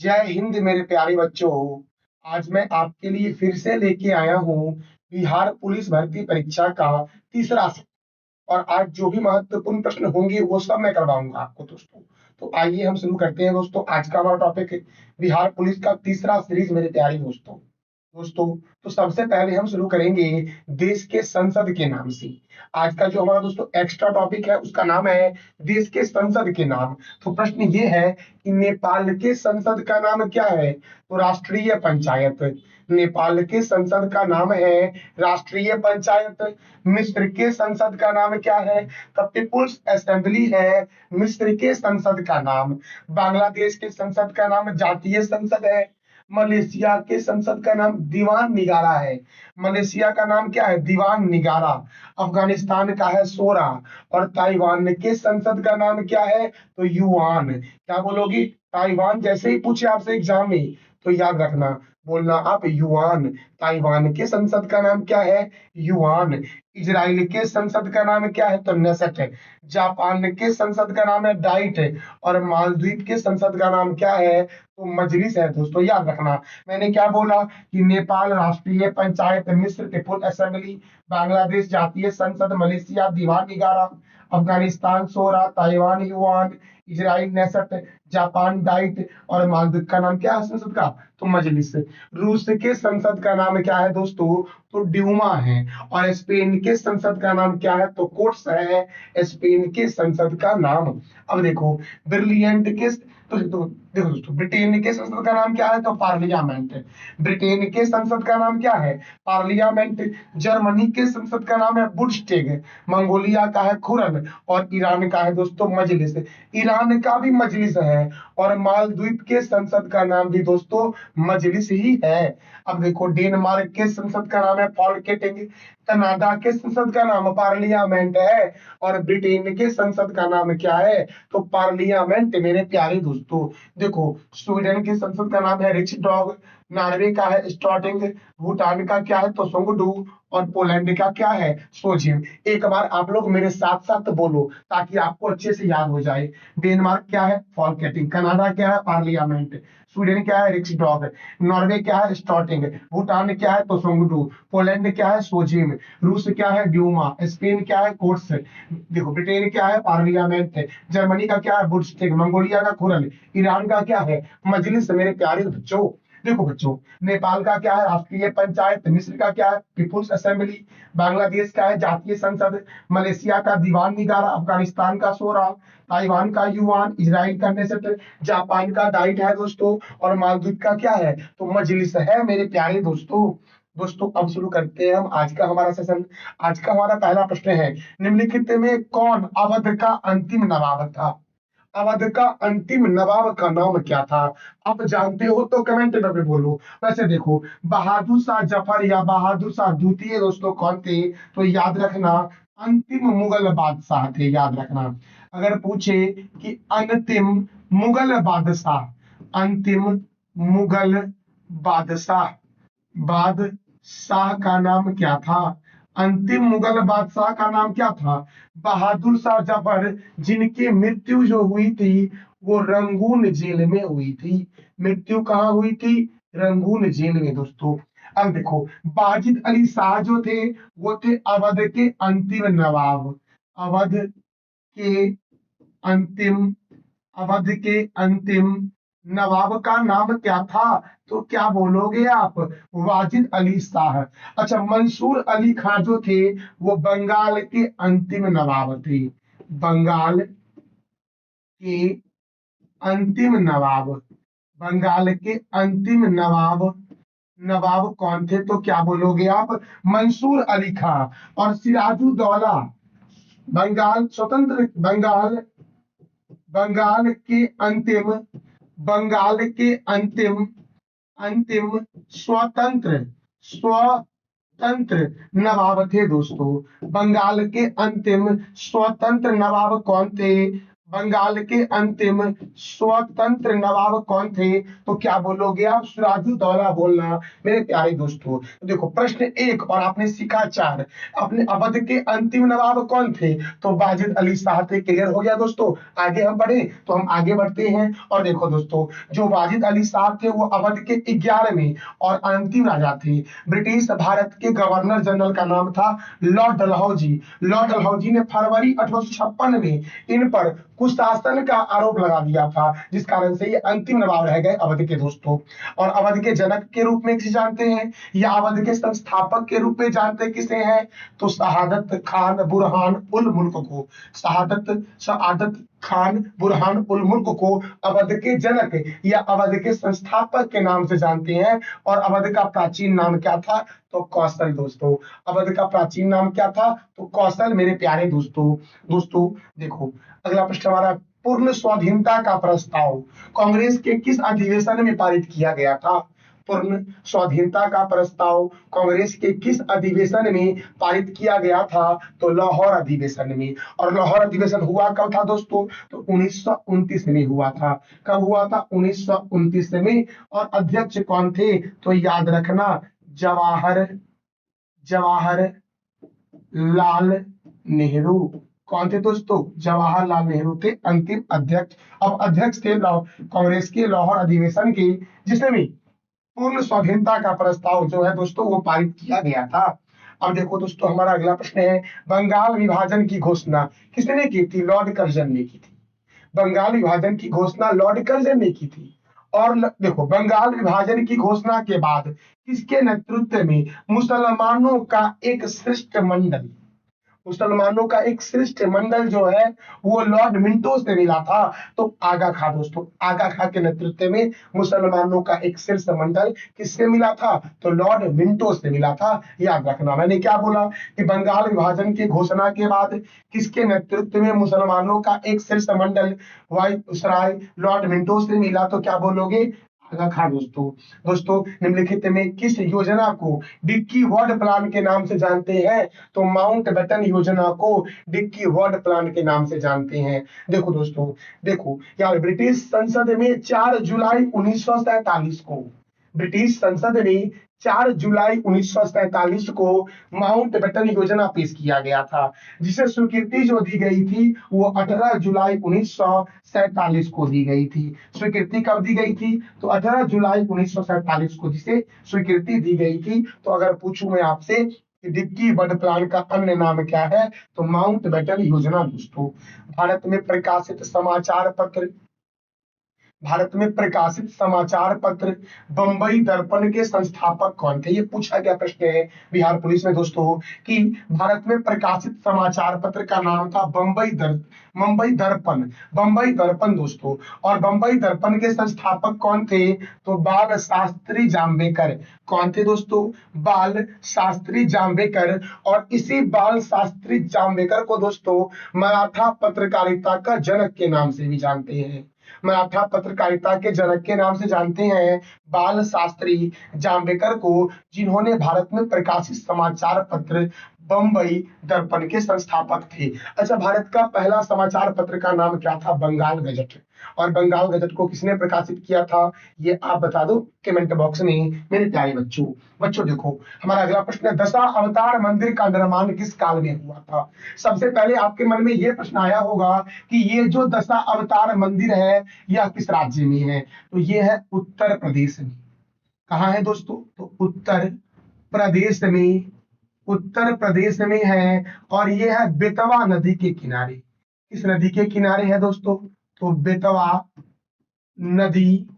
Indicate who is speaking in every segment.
Speaker 1: जय हिंद मेरे प्यारे बच्चों। आज मैं आपके लिए फिर से लेके आया हूँ बिहार पुलिस भर्ती परीक्षा का तीसरा सेट। और आज जो भी महत्वपूर्ण प्रश्न होंगे वो सब मैं करवाऊंगा आपको दोस्तों। तो आइए हम शुरू करते हैं दोस्तों। आज का हमारा टॉपिक है बिहार पुलिस का तीसरा सीरीज मेरे प्यारे दोस्तों। दोस्तों, तो सबसे पहले हम शुरू करेंगे देश के संसद के नाम से। आज का जो हमारा दोस्तों एक्स्ट्रा टॉपिक है उसका नाम है देश के संसद के नाम। तो प्रश्न ये है कि नेपाल के संसद का नाम क्या है? तो राष्ट्रीय पंचायत। नेपाल के संसद का नाम है राष्ट्रीय पंचायत। मिस्र के संसद का नाम क्या है? तो पीपुल्स असेंबली है मिस्र के संसद का नाम। बांग्लादेश के संसद का नाम जातीय संसद है। मलेशिया के संसद का नाम दीवान निगारा है। मलेशिया का नाम क्या है? दीवान निगारा। अफगानिस्तान का है सोरा। और ताइवान के संसद का नाम क्या है? तो युआन। क्या बोलोगी? ताइवान जैसे ही पूछे आपसे एग्जाम में तो याद रखना, बोलना आप युआन। ताइवान के संसद का नाम क्या है? युआन। इजराइल के संसद का नाम क्या है? तो नेसेट है। जापान के संसद का नाम है डाइट है। और मालदीव के संसद का नाम क्या है? तो मजलिस है दोस्तों, याद रखना। मैंने क्या बोला कि नेपाल राष्ट्रीय पंचायत, मिस्र people assembly, Bangladesh Jatiya Sangsad, Malaysia Dewan Negara, Afghanistan Shura, Taiwan Yuan, Israel Knesset, Japan Diet और मालदीव का नाम क्या है संसद का? तो मजलिस। रूस के संसद का नाम क्या है दोस्तों? तो ड्यूमा है। और स्पेन के संसद का नाम क्या है? तो कोर्ट्स है स्पेन के संसद का नाम। अब देखो ब्रिलियंट के देखो दोस्तों, ब्रिटेन के संसद का नाम क्या है? तो पार्लियामेंट। ब्रिटेन के संसद का नाम क्या है? पार्लियामेंट। जर्मनी के संसद का नाम है बुंडस्टैग। मंगोलिया का है खुरन। और ईरान का है दोस्तों मजलिस। ईरान का भी मजलिस है। और मालदीव के संसद का नाम भी दोस्तों मजलिस ही है। अब देखो डेनमार्क के संसद का नाम है फॉल्केटिंग। कनाडा के संसद का नाम पार्लियामेंट है। और ब्रिटेन के संसद का नाम क्या है? तो पार्लियामेंट मेरे प्यारे दोस्तों। देखो स्वीडन के संसद का नाम है रिच डॉग। नॉर्वे का है स्टॉटिंग। भूटान का क्या है? तो सोंगडू। और पोलैंड का क्या है? सोजिम। एक बार आप लोग मेरे साथ साथ बोलो ताकि आपको अच्छे से याद हो जाए। डेनमार्क क्या है? फॉल्केटिंग। कनाडा क्या है? पार्लियामेंट। स्वीडन क्या है? Rich dog. नॉर्वे क्या है? स्टॉटिंग। भूटान क्या है? तो सोंगडू। पोलैंड क्या है? सोजिम। रूस क्या है? ड्यूमा। स्पेन क्या है? कोर्ट्स। देखो ब्रिटेन क्या है? पार्लियामेंट। जर्मनी का क्या है? बुंडस्टैग। मंगोलिया का खुरन। ईरान का क्या है? मजलिस मेरे प्यारे बच्चों। देखो बच्चों, नेपाल का क्या है? राष्ट्रीय पंचायत। मिस्र का क्या है? People's assembly. बांग्लादेश का है जातीय संसद। मलेशिया का दीवान निगारा। अफगानिस्तान का शोरा। ताइवान का युआन। इजराइल का नेसेट। जापान का डाइट है दोस्तों। और मालदीव का क्या है? तो मजलिस है मेरे प्यारे दोस्तों। दोस्तों अब शुरू करते हैं हम आज का हमारा सेशन। आज का हमारा पहला प्रश्न है, निम्नलिखित में कौन अवध का अंतिम नवाब था? अवध का अंतिम नवाब का नाम क्या था? आप जानते हो तो कमेंट में बोलो। वैसे देखो, बहादुर शाह जफर या बहादुर शाह द्वितीय दोस्तों कौन थे? तो याद रखना, अंतिम मुगल बादशाह थे, याद रखना। अगर पूछे कि अंतिम मुगल बादशाह, अंतिम मुगल बादशाह, बादशाह का नाम क्या था? अंतिम मुगल बादशाह का नाम क्या था? बहादुर शाह जफर, जिनकी मृत्यु जो हुई थी वो रंगून जेल में हुई थी। मृत्यु कहाँ हुई थी? रंगून जेल में दोस्तों। अब देखो, बाजिद अली शाह जो थे वो थे अवध के अंतिम नवाब। अवध के अंतिम अवध के अंतिम नवाब का नाम क्या था? तो क्या बोलोगे आप? वाजिद अली शाह। अच्छा, मंसूर अली खां जो थे वो बंगाल के अंतिम नवाब थे। बंगाल के अंतिम नवाब। बंगाल के अंतिम नवाब, नवाब कौन थे? तो क्या बोलोगे आप? मंसूर अली खां। और सिराजुद्दौला, बंगाल स्वतंत्र, बंगाल के अंतिम, बंगाल के अंतिम, अंतिम स्वतंत्र, स्वतंत्र नवाब थे दोस्तों। बंगाल के अंतिम स्वतंत्र नवाब कौन थे? बंगाल के अंतिम स्वतंत्र नवाब कौन थे? तो क्या बोलोगे आप? सिराजुद्दौला बोलना मेरे प्यारे दोस्तों। तो देखो प्रश्न 1 और आपने सीखा 4। अपने अवध के अंतिम नवाब कौन थे? तो वाजिद अली शाह थे। क्लियर हो गया दोस्तों। आगे हम बढ़े तो हम आगे बढ़ते हैं और देखो दोस्तों, जो वाजिद अली शाह थे वो अवध के 11वें और अंतिम राजा थे। ब्रिटिश भारत के गवर्नर जनरल का नाम था लॉर्ड डलहौजी। लॉर्ड डलहौजी ने फरवरी 1856 में इन पर कुशासन का आरोप लगा दिया था, जिस कारण से ये अंतिम नवाब रह गए अवध के दोस्तों। और अवध के जनक के रूप में किसे जानते हैं, या अवध के संस्थापक के रूप में जानते किसे हैं? तो शहादत खान बुरहान उल मुल्क को। शहादत खान बुरहान उल मुल्क को अवध के जनक या अवध के संस्थापक के नाम से जानते हैं। और अवध का प्राचीन नाम क्या था? तो कौशल दोस्तों। अवध का प्राचीन नाम क्या था? तो कौशल मेरे प्यारे दोस्तों। दोस्तों देखो, अगला प्रश्न हमारा, पूर्ण स्वाधीनता का प्रस्ताव कांग्रेस के किस अधिवेशन में पारित किया गया था? पूर्ण स्वाधीनता का प्रस्ताव कांग्रेस के किस अधिवेशन में पारित किया गया था? तो लाहौर अधिवेशन में। और लाहौर अधिवेशन हुआ कब था दोस्तों? तो 1929 में हुआ था। कब हुआ था? 1929 में। और अध्यक्ष कौन थे? तो याद रखना, जवाहर जवाहर लाल नेहरू। कौन थे दोस्तों? जवाहरलाल नेहरू थे अंतिम अध्यक्ष। अब अध्यक्ष थे कांग्रेस के लाहौर अधिवेशन के, जिसमें पूर्ण स्वाधीनता का प्रस्ताव जो है दोस्तों वो पारित किया गया था। अब देखो दोस्तों, हमारा अगला प्रश्न है, बंगाल विभाजन की घोषणा किसने की थी? लॉर्ड कर्जन ने की थी। बंगाल विभाजन की घोषणा लॉर्ड कर्जन ने की थी। और देखो, बंगाल विभाजन की घोषणा के बाद किसके नेतृत्व में मुसलमानों का एक शिष्टमंडल, मुसलमानों का एक शिष्टमंडल जो है वो लॉर्ड मिंटो से मिला था? तो आगा खां दोस्तों, आगा खां के नेतृत्व में मुसलमानों का एक शिष्टमंडल किससे मिला था? तो लॉर्ड मिंटो से मिला था। याद रखना, मैंने क्या बोला कि बंगाल विभाजन की घोषणा के बाद किसके नेतृत्व में मुसलमानों का एक शिष्टमंडल वायसराय लॉर्ड मिंटो से मिला? तो क्या बोलोगे? आगा खां दोस्तों। दोस्तों, निम्नलिखित में किस योजना को डिक्की वर्ड प्लान के नाम से जानते हैं? तो माउंट बेटन योजना को डिक्की वर्ड प्लान के नाम से जानते हैं। देखो दोस्तों, देखो यार, ब्रिटिश संसद में 4 जुलाई 1947 को, ब्रिटिश संसद में 4 जुलाई 1947 को माउंट बेटन योजना पेश किया गया था, जिसे स्वीकृति जो दी गई थी वो 18 जुलाई 1947 को दी गई थी। स्वीकृति कब दी गई थी? तो 18 जुलाई 1947 को जिसे स्वीकृति दी गई थी। तो अगर पूछूं मैं आपसे कि डिक्की वर्ड प्लान का अन्य नाम क्या है? तो माउंट बेटन योजना दोस्तों। भारत में प्रकाशित समाचार पत्र, भारत में प्रकाशित समाचार पत्र बंबई दर्पण के संस्थापक कौन थे? ये पूछा गया प्रश्न है बिहार पुलिस में दोस्तों, कि भारत में प्रकाशित समाचार पत्र का नाम था बंबई दर्पण। बंबई दर्पण दोस्तों। और बंबई दर्पण के संस्थापक कौन थे? तो बाल शास्त्री जाम्बेकर। कौन थे दोस्तों? बाल शास्त्री जाम्बेकर। और इसी बाल शास्त्री जाम्बेकर को दोस्तों मराठा पत्रकारिता का जनक के नाम से भी जानते हैं। मराठा पत्रकारिता के जनक के नाम से जानते हैं बाल शास्त्री जाम्बेकर को, जिन्होंने भारत में प्रकाशित समाचार पत्र बंबई दर्पण के संस्थापक थे। अच्छा, भारत का पहला समाचार पत्र का नाम क्या था? बंगाल गजट। और बंगाल गजट को किसने प्रकाशित किया था? ये आप बता दो कमेंट बॉक्स में मेरे प्यारे बच्चों। बच्चों देखो, हमारा अगला प्रश्न है, दशा अवतार मंदिर का निर्माण किस काल में हुआ था? सबसे पहले आपके मन में यह प्रश्न आया होगा कि ये जो दशा अवतार मंदिर है यह किस राज्य में है? तो ये है उत्तर प्रदेश में। कहाँ है दोस्तों? तो उत्तर प्रदेश में, उत्तर प्रदेश में है। और ये है बेतवा नदी के किनारे। किस नदी के किनारे है दोस्तों? तो बेतवा नदी,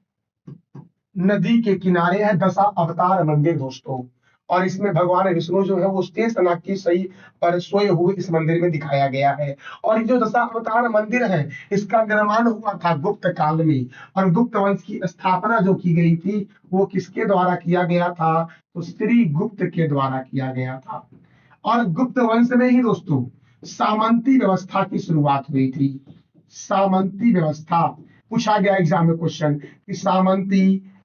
Speaker 1: नदी के किनारे है दशा अवतार मंदिर दोस्तों। और इसमें भगवान विष्णु जो है वो शेषनाग की सही पर सोए हुए इस मंदिर में दिखाया गया है। और ये जो दशा अवतार मंदिर है इसका निर्माण हुआ था गुप्त काल में। और गुप्त वंश की स्थापना जो की गई थी वो किसके द्वारा किया गया था? तो श्री गुप्त के द्वारा किया गया था। और गुप्त वंश में ही दोस्तों सामंती व्यवस्था की शुरुआत हुई थी। सामंती व्यवस्था पूछा गया एग्जाम में क्वेश्चन कि सामंती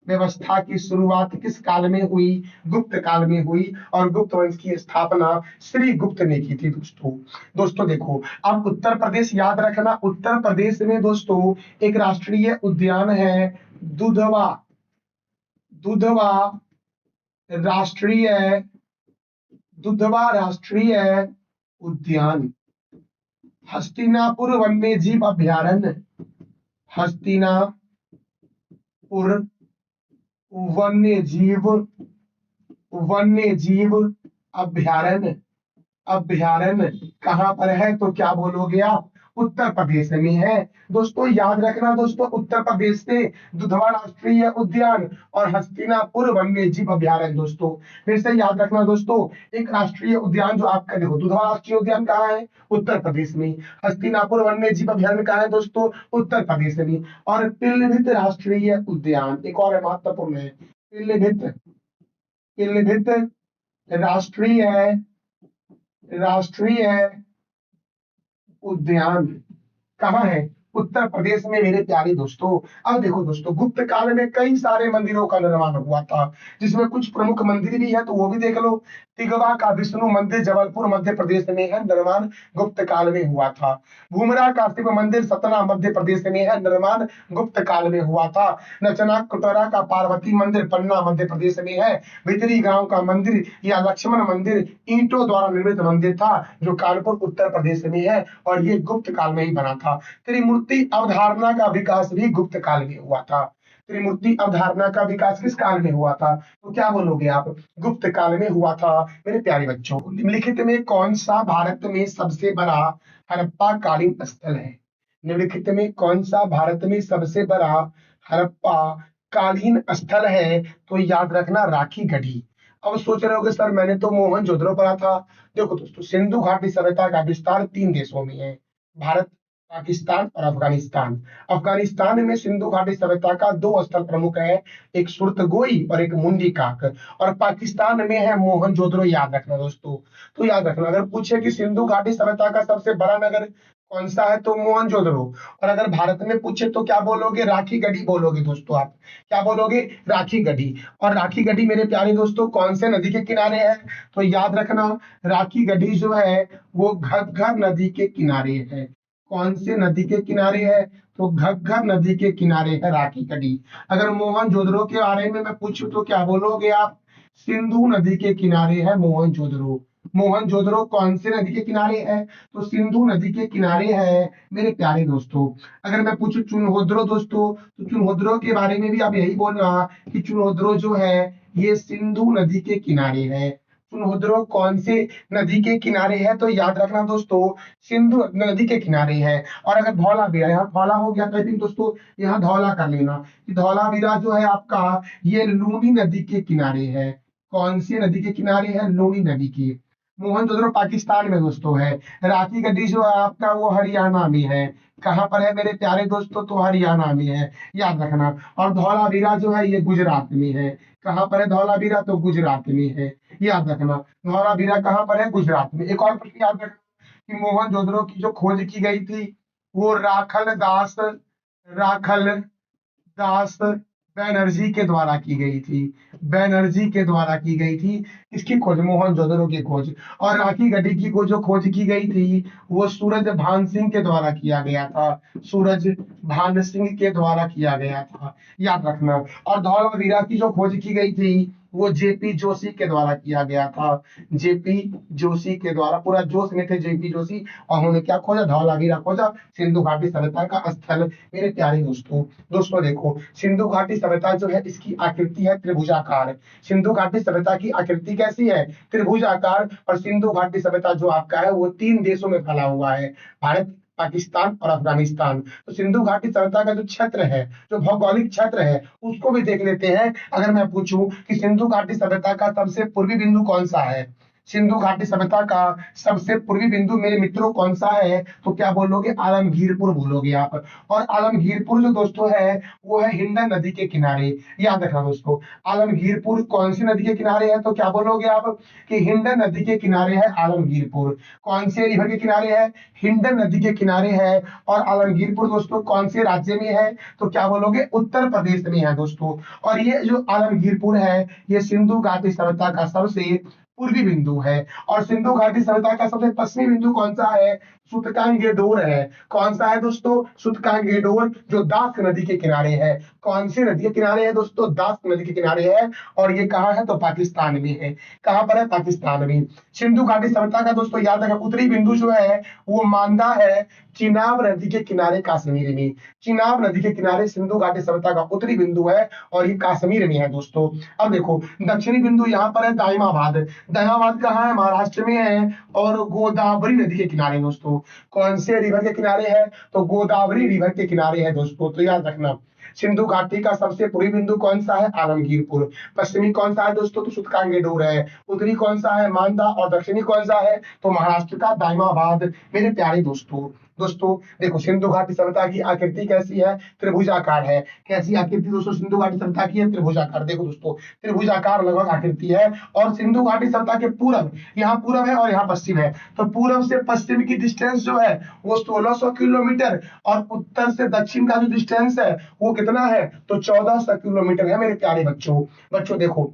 Speaker 1: व्यवस्था की शुरुआत किस काल में हुई? गुप्त काल में हुई, और गुप्त वंश की स्थापना श्री गुप्त ने की थी दोस्तों। दोस्तों देखो, अब उत्तर प्रदेश याद रखना। उत्तर प्रदेश में दोस्तों एक राष्ट्रीय उद्यान है, दुधवा। दुधवा राष्ट्रीय दुधवा राष्ट्रीय उद्यान। हस्तिनापुर वन्य जीव अभयारण्य। हस्तिनापुर वन्य जीव अभयारण्य। अभयारण्य कहाँ पर है? तो क्या बोलोगे आप? उत्तर प्रदेश में है। दोस्तों याद रखना दोस्तों, उत्तर प्रदेश से दुधवा राष्ट्रीय उद्यान और हस्तिनापुर वन्य जीव अभयारण्य। दोस्तों फिर से याद रखना दोस्तों, एक राष्ट्रीय उद्यान जो आपका, देखो दुधवा राष्ट्रीय उद्यान कहाँ है? उत्तर प्रदेश में। हस्तिनापुर वन्य जीव अभयारण्य कहाँ है दोस्तों? उत्तर प्रदेश में। और पीलीभीत राष्ट्रीय उद्यान एक और महत्वपूर्ण है, पीलीभीत। पीलीभीत राष्ट्रीय राष्ट्रीय उद्यान कहाँ है? उत्तर प्रदेश में मेरे प्यारे दोस्तों। अब देखो दोस्तों, गुप्त काल में कई सारे मंदिरों का निर्माण हुआ था, जिसमें कुछ प्रमुख मंदिर भी है, तो वो भी देख लो। तिगवा का विष्णु मंदिर जबलपुर मध्य प्रदेश में है, निर्माण गुप्त काल में हुआ था। भूमरा का शिव मंदिर सतना मध्य प्रदेश में है, निर्माण गुप्त काल में हुआ था। नचना कुटरा का पार्वती मंदिर पन्ना मध्य प्रदेश में है। भितरी गांव का मंदिर या लक्ष्मण मंदिर ईंटों द्वारा निर्मित मंदिर था, जो कानपुर उत्तर प्रदेश में है, और ये गुप्त काल में ही बना था। त्रिमूर्ति अवधारणा का विकास भी गुप्त काल में हुआ था। त्रिमूर्ति अवधारणा का विकास किस काल में हुआ था? तो क्या बोलोगे आप? गुप्त काल में हुआ था मेरे प्यारे बच्चों। निम्नलिखित में कौन सा भारत में सबसे बड़ा हड़प्पा कालीन स्थल है? निम्नलिखित में कौन सा भारत में सबसे बड़ा हड़प्पा कालीन स्थल है? तो याद रखना, राखी गढ़ी। अब सोच रहे होगे सर मैंने तो मोहनजोदड़ो पढ़ा था। देखो दोस्तों, सिंधु घाटी सभ्यता का विस्तार 3 देशों में है, भारत, पाकिस्तान और अफगानिस्तान। अफगानिस्तान में सिंधु घाटी सभ्यता का 2 स्थल प्रमुख है, एक सुरतगोई और एक मुंडी काक। और पाकिस्तान में है मोहनजोदड़ो, याद रखना दोस्तों। तो याद रखना, अगर पूछे कि सिंधु घाटी सभ्यता का सबसे बड़ा नगर कौन सा है, तो मोहनजोदड़ो। और अगर भारत में पूछे तो क्या बोलोगे? राखी गढ़ी बोलोगे दोस्तों आप। क्या बोलोगे? राखी गढ़ी। और राखी गढ़ी मेरे प्यारे दोस्तों कौन से नदी के किनारे है? तो याद रखना, राखी गढ़ी जो है वो घग्गर नदी के किनारे है। कौन से नदी के किनारे है? तो घग्गर नदी के किनारे है राखी गढ़ी। अगर मोहनजोदड़ो के बारे में मैं पूछूं तो क्या बोलोगे आप? सिंधु नदी के किनारे है मोहनजोदड़ो। मोहनजोदड़ो कौन से नदी के किनारे है? तो सिंधु नदी के किनारे है मेरे प्यारे दोस्तों। अगर मैं पूछूं चुनहोदरो दोस्तों, तो चुनहोदरो के बारे में भी आप यही बोलना कि चुनहोदरो जो है ये सिंधु नदी के किनारे है। चुनहोदरो कौन से नदी के किनारे है? तो याद रखना दोस्तों, सिंधु नदी के किनारे है। और अगर धौलावीरा, यहाँ धौला हो गया तो आई थिंक दोस्तों यहाँ धौला कर लेना कि धौलावीरा जो है आपका ये लूनी नदी के किनारे है। कौन सी नदी के किनारे है? लूनी नदी की। मोहनजोदड़ो पाकिस्तान में दोस्तों है। राखी गढ़ी जो है आपका वो हरियाणा में है। कहाँ पर है मेरे प्यारे दोस्तों? तो हरियाणा में है, याद रखना। और धौलावीरा जो है ये गुजरात में है। कहाँ पर है धौलावीरा? तो गुजरात में है, याद रखना। धौलावीरा कहाँ पर है? गुजरात में। एक और प्रश्न याद रखना कि मोहनजोदड़ो की जो खोज की गई थी वो राखल दास बैनर्जी के द्वारा की गई थी। बैनर्जी के द्वारा की गई थी। इसकी खोज, मोहनजोदड़ो की खोज। और राखी गढ़ी की जो खोज की गई थी वो सूरज भान सिंह के द्वारा किया गया था। सूरज भान सिंह के द्वारा किया गया था, याद रखना। और धौलावीरा की जो खोज की गई थी वो जेपी जोशी के द्वारा किया गया था। जेपी जोशी के द्वारा, पूरा जोश में थे जेपी जोशी, और उन्होंने क्या खोजा? धौलावीरा खोजा, सिंधु घाटी सभ्यता का स्थल मेरे प्यारे दोस्तों। दोस्तों देखो, सिंधु घाटी सभ्यता जो है इसकी आकृति है त्रिभुजाकार। सिंधु घाटी सभ्यता की आकृति कैसी है? त्रिभुजाकार। और सिंधु घाटी सभ्यता जो आपका है वो 3 देशों में फैला हुआ है, भारत, पाकिस्तान और अफगानिस्तान। तो सिंधु घाटी सभ्यता का जो क्षेत्र है, जो भौगोलिक क्षेत्र है, उसको भी देख लेते हैं। अगर मैं पूछूं कि सिंधु घाटी सभ्यता का सबसे पूर्वी बिंदु कौन सा है, सिंधु घाटी सभ्यता का सबसे पूर्वी बिंदु मेरे मित्रों कौन सा है? तो क्या बोलोगे? आलमगीरपुर बोलोगे आप। और आलमगीरपुर जो दोस्तों है वो है हिंडन नदी के किनारे। याद रखना दोस्तों, आलमगीरपुर कौन सी नदी के किनारे है? तो क्या बोलोगे आप कि हिंडन नदी के किनारे है आलमगीरपुर। कौन से रिवर के किनारे है? हिंडन नदी के किनारे है। और आलमगीरपुर दोस्तों कौन से राज्य में है? तो क्या बोलोगे? उत्तर प्रदेश में है दोस्तों। और ये जो आलमगीरपुर है ये सिंधु घाटी सभ्यता का सबसे पूर्वी बिंदु है। और सिंधु घाटी सभ्यता का सबसे पश्चिमी बिंदु कौन सा है? सुतकांगेडोर है। कौन सा है दोस्तों? सुतकांगेडोर, जो दास नदी के किनारे है। कौन सी नदी के किनारे है दोस्तों? दास नदी के किनारे है। और ये कहाँ है? तो पाकिस्तान में है। कहाँ पर है? पाकिस्तान में। सिंधु घाटी सभ्यता का दोस्तों याद रखें उत्तरी बिंदु जो है वो मांदा है चिनाब नदी के किनारे कश्मीर में। चिनाब नदी के किनारे सिंधु घाटी सभ्यता का उत्तरी बिंदु है और ये कश्मीर में है दोस्तों। अब देखो दक्षिणी बिंदु यहाँ पर है दाइमाबाद। दाइमाबाद कहाँ है? महाराष्ट्र में है। और गोदावरी नदी के किनारे दोस्तों। कौन से रिवर के किनारे है? तो गोदावरी रिवर के किनारे है दोस्तों। तो याद रखना सिंधु घाटी का सबसे पूर्वी बिंदु कौन सा है? आलमगीरपुर। पश्चिमी कौन सा है दोस्तों? तो सुतकांगेडोर है। उत्तरी कौन सा है? मांदा। और दक्षिणी कौन सा है? तो महाराष्ट्र का दाइमाबाद। मेरे प्यारे दोस्तों, देखो सिंधु घाटी सभ्यता की आकृति कैसी है? त्रिभुजाकार है। कैसी आकृति दोस्तों सिंधु घाटी सभ्यता की है? त्रिभुजाकार। देखो दोस्तों त्रिभुजाकार लगभग आकृति है। और सिंधु घाटी सभ्यता के पूरब, यहाँ पूरब है और यहाँ पश्चिम है, तो पूरब से पश्चिम की डिस्टेंस जो है वो 1600 किलोमीटर। और उत्तर से दक्षिण का जो डिस्टेंस है वो कितना है? तो 1400 किलोमीटर है मेरे प्यारे बच्चों। देखो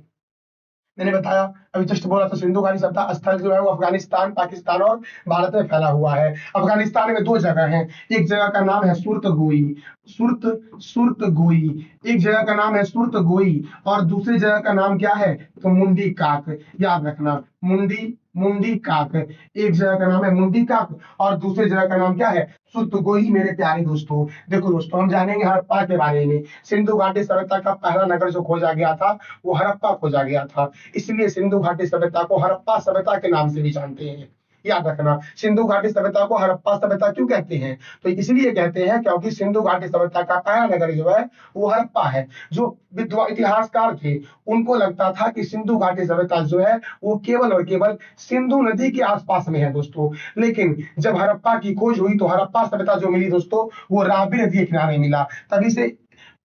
Speaker 1: मैंने बताया अभी जस्ट बोला था सिंधु घाटी सभ्यता स्थल जो है वो अफगानिस्तान, पाकिस्तान और भारत में फैला हुआ है। अफगानिस्तान में दो जगह है। एक जगह का नाम है सुर्तगोई। सुर्तगोई। एक जगह का नाम है सुर्तगोई और दूसरी जगह का नाम क्या है? तो मुंडी काक। याद रखना मुंडी मुंडी काक। एक जगह का नाम है मुंडी काक और दूसरी जगह का नाम क्या है? सुर्तगोई। मेरे प्यारे दोस्तों देखो दोस्तों हम जानेंगे हड़प्पा के बारे में। सिंधु घाटी सभ्यता का पहला नगर जो खोजा गया था वो हड़प्पा खोजा गया था। इसलिए सिंधु घाटी सभ्यता को हड़प्पा सभ्यता के नाम से भी जानते हैं। याद रखना सिंधु घाटी सभ्यता को हड़प्पा सभ्यता क्यों कहते हैं? तो इसलिए कहते हैं क्योंकि सिंधु घाटी सभ्यता का पहला नगर जो है वो हड़प्पा है। जो विद्वान इतिहासकार थे उनको लगता था कि सिंधु घाटी सभ्यता जो है वो केवल और केवल सिंधु नदी के आसपास में है दोस्तों। लेकिन जब हड़प्पा की खोज हुई तो हड़प्पा सभ्यता जो मिली दोस्तों वो रावी नदी के किनारे मिला। तभी से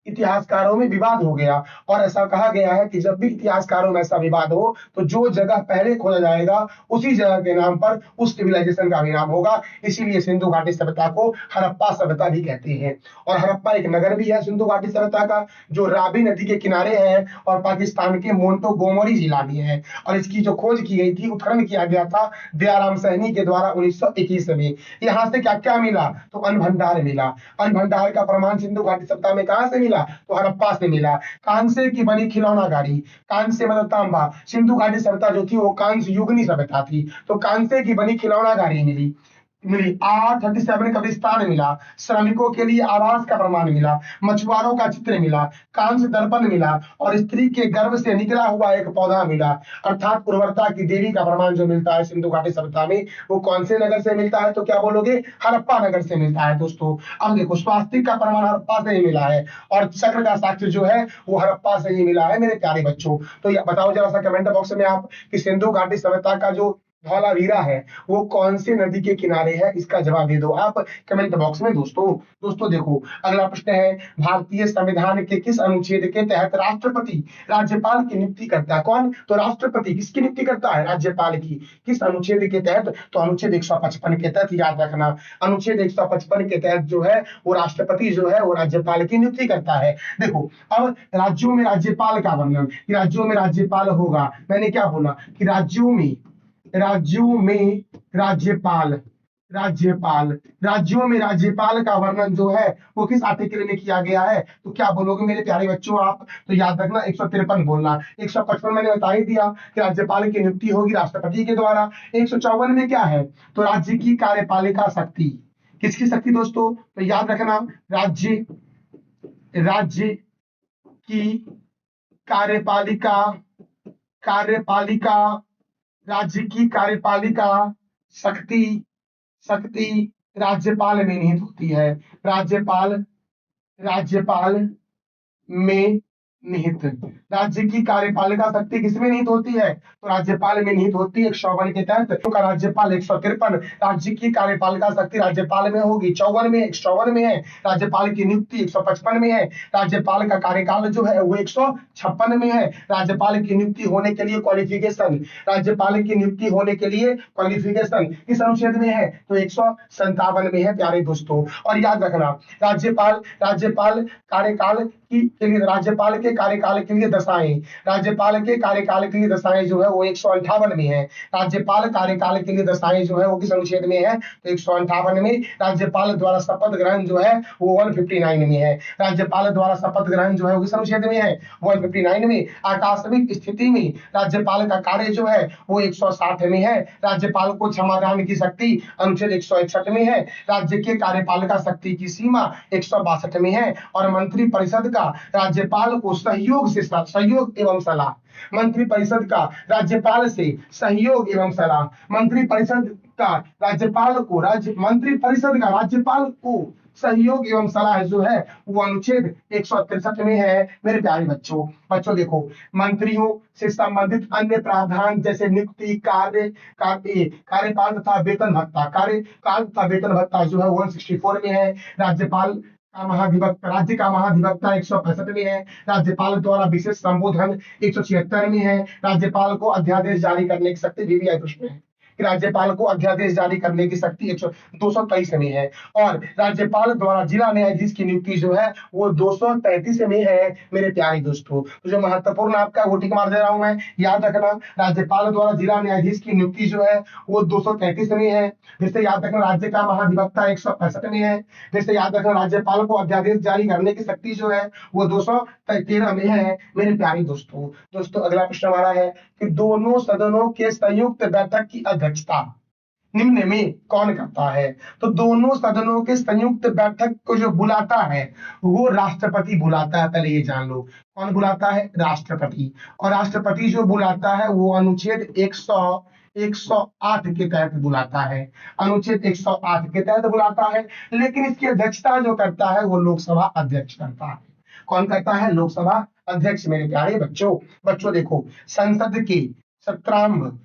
Speaker 1: इतिहासकारों में विवाद हो गया। और ऐसा कहा गया है कि जब भी इतिहासकारों में ऐसा विवाद हो तो जो जगह पहले खोजा जाएगा उसी जगह के नाम पर उस सिविलाइजेशन का भी नाम होगा। इसीलिए सिंधु घाटी सभ्यता को हड़प्पा सभ्यता भी कहते हैं। और हड़प्पा एक नगर भी है सिंधु घाटी सभ्यता का जो रावी नदी के किनारे है और पाकिस्तान के मोंटोगोमरी जिला में है। और इसकी जो खोज की गई थी, उत्खनन किया गया था दयाराम सैनी के द्वारा 1921 में। यहाँ से क्या क्या मिला? तो अन्न भंडार मिला। अन्न भंडार का प्रमाण सिंधु घाटी सभ्यता में कहां से मिला? तो हड़प्पा से मिला। कांसे की बनी खिलौना गाड़ी। कांसे मतलब तांबा। सिंधु घाटी सभ्यता जो थी वो कांस्य युगनी सभ्यता थी। तो कांसे की बनी खिलौना गाड़ी मिली। R37 कब्रिस्तान मिला। श्रमिकों के लिए आवास का प्रमाण मिला। मछुआरों का चित्र मिला। कांस्य दर्पण मिला। और स्त्री के गर्भ से निकला हुआ एक पौधा मिला। अर्थात उर्वरता की देवी का प्रमाण जो मिलता है सिंधु घाटी सभ्यता में वो कौन से नगर से मिलता है? तो क्या बोलोगे? हड़प्पा नगर से मिलता है दोस्तों। अब देखो स्वास्तिक का प्रमाण हड़प्पा से ही मिला है और चक्र का साक्ष्य जो है वो हड़प्पा से ही मिला है मेरे प्यारे बच्चों। तो बताओ जरा सा कमेंट बॉक्स में आप कि सिंधु घाटी सभ्यता का जो धौलावीरा है वो कौन से नदी के किनारे है? इसका जवाब दे दो आप कमेंट बॉक्स में दोस्तों देखो अगला प्रश्न है भारतीय संविधान के किस अनुच्छेद के तहत राष्ट्रपति राज्यपाल की नियुक्ति करता है? कौन? तो राष्ट्रपति किसकी नियुक्ति करता है? राज्यपाल की। किस अनुच्छेद के तहत? तो अनुच्छेद 155 के तहत। याद रखना अनुच्छेद 155 के तहत जो है वो राष्ट्रपति जो है वो राज्यपाल की नियुक्ति करता है। देखो अब राज्यों में राज्यपाल का वर्णन, राज्यों में राज्यपाल होगा। मैंने क्या बोला कि राज्यों में राज्यपाल राज्यों में राज्यपाल का वर्णन जो है वो किस आर्टिकल में किया गया है? तो क्या बोलोगे मेरे प्यारे बच्चों आप? तो याद रखना 153 बोलना। 155 मैंने बता ही दिया कि राज्यपाल की नियुक्ति होगी राष्ट्रपति के द्वारा। 154 में क्या है? तो राज्य की कार्यपालिका शक्ति। किसकी शक्ति दोस्तों? तो याद रखना राज्य की कार्यपालिका राज्य की कार्यपालिका शक्ति राज्यपाल में निहित होती है। राज्यपाल में निहित। राज्य की कार्यपालिका शक्ति किसमें निहित होती है? तो राज्यपाल में निहित होती है। 152 के तहत का राज्यपाल 153 राज्य की कार्यपालिका शक्ति राज्यपाल में होगी। 54 में 154 में है राज्यपाल की नियुक्ति, 155 में है राज्यपाल का कार्यकाल जो है वो 156 में है। राज्यपाल की नियुक्ति होने के लिए क्वालिफिकेशन, राज्यपाल की नियुक्ति होने के लिए क्वालिफिकेशन किस अनुच्छेद में है? तो 157 में है प्यारे दोस्तों। और याद रखना, राज्यपाल राज्यपाल कार्यकाल के लिए, राज्यपाल के कार्यकाल के लिए दशाएं, राज्यपाल के कार्यकाल के लिए दशाएं जो है वो 158 में है। राज्यपाल कार्यकाल के लिए दशाएं जो है वो किस अनुच्छेद में है? तो 158 में। राज्यपाल द्वारा शपथ ग्रहण जो है वो 159 में है। राज्यपाल द्वारा शपथ ग्रहण जो है वो किस अनुच्छेद में है? 159 में। आकस्मिक स्थिति में राज्यपाल का कार्य जो है वो 160 में है। राज्यपाल को क्षमादान की शक्ति अनुच्छेद 161 में है। राज्य के कार्यपालिका शक्ति की सीमा 162 में है। और मंत्री परिषद का राज्यपाल को सहयोग एवं सलाह, मंत्री परिषद का राज्यपाल से सहयोग एवं सलाह, मंत्री परिषद का राज्यपाल को मंत्री परिषद का राज्यपाल को सहयोग एवं सलाह जो है वो अनुच्छेद 163 में है मेरे प्यारे बच्चों। बच्चों देखो, मंत्रियों से संबंधित अन्य प्रावधान जैसे नियुक्ति, कार्यकाल तथा वेतन भत्ता, कार्यकाल तथा वेतन भत्ता जो है 164 में है। राज्यपाल का महाधिवक्ता, राज्य का महाधिवक्ता 165 में है। राज्यपाल द्वारा विशेष संबोधन 176 में है। राज्यपाल को अध्यादेश जारी करने की शक्ति VVI प्रश्न है कि राज्यपाल को अध्यादेश जारी करने की शक्ति 223 में है। और राज्यपाल द्वारा जिला न्यायाधीश की नियुक्ति जो है वो 233 में है मेरे प्यारे दोस्तों। तो जो महत्वपूर्ण आपका वो टिक मार दे रहा हूं मैं, याद रखना, राज्यपाल द्वारा जिला न्यायाधीश की नियुक्ति जो है वो 233 में है। फिर से याद रखना, राज्य का महाधिवक्ता 165 में है। फिर से याद रखना, राज्यपाल को अध्यादेश जारी करने की शक्ति जो है वो 213 में है मेरे प्यारे दोस्तों। दोस्तों अगला प्रश्न हमारा है कि दोनों सदनों के संयुक्त बैठक की अध्यक्षता निम्न में कौन करता है? तो दोनों सदनों के संयुक्त बैठक को जो बुलाता है वो राष्ट्रपति बुलाता है। पहले ये जान लो, कौन बुलाता है? राष्ट्रपति। और राष्ट्रपति जो बुलाता है वो अनुच्छेद 108 के तहत बुलाता है। अनुच्छेद 108 के तहत बुलाता है। लेकिन इसकी अध्यक्षता जो करता है वो लोकसभा अध्यक्ष करता है। कौन करता है? लोकसभा अध्यक्ष मेरे प्यारे बच्चों। बच्चों देखो, संसद के सत्रारंभ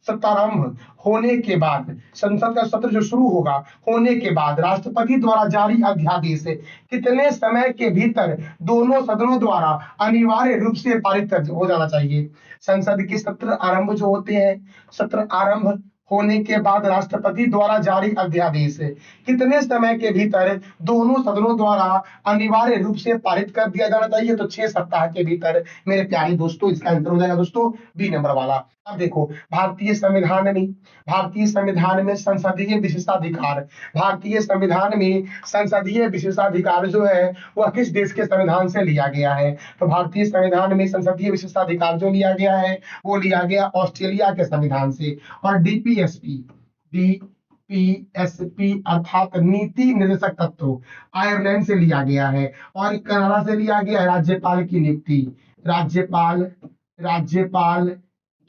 Speaker 1: सत्रारंभ होने के बाद, संसद का सत्र जो शुरू होगा होने के बाद राष्ट्रपति द्वारा जारी अध्यादेश कितने समय के भीतर दोनों सदनों द्वारा अनिवार्य रूप से पारित हो जाना चाहिए? संसद के सत्र आरंभ जो होते हैं, सत्र आरंभ होने के बाद राष्ट्रपति द्वारा जारी अध्यादेश कितने समय के भीतर दोनों सदनों द्वारा अनिवार्य रूप से पारित कर दिया जाना चाहिए? तो 6 सप्ताह के भीतर मेरे प्यारे दोस्तों। इसका आंसर हो जाएगा दोस्तों बी नंबर वाला। अब देखो, भारतीय संविधान में संसदीय विशेषाधिकार, भारतीय संविधान में संसदीय विशेषाधिकार जो है वह किस देश के संविधान से लिया गया है? तो भारतीय संविधान में संसदीय विशेषाधिकार जो लिया गया है वो लिया गया ऑस्ट्रेलिया के संविधान से। और डीपीएसपी अर्थात नीति निर्देशक तत्व आयरलैंड से लिया गया है। और कनाडा से लिया गया है राज्यपाल की नियुक्ति, राज्यपाल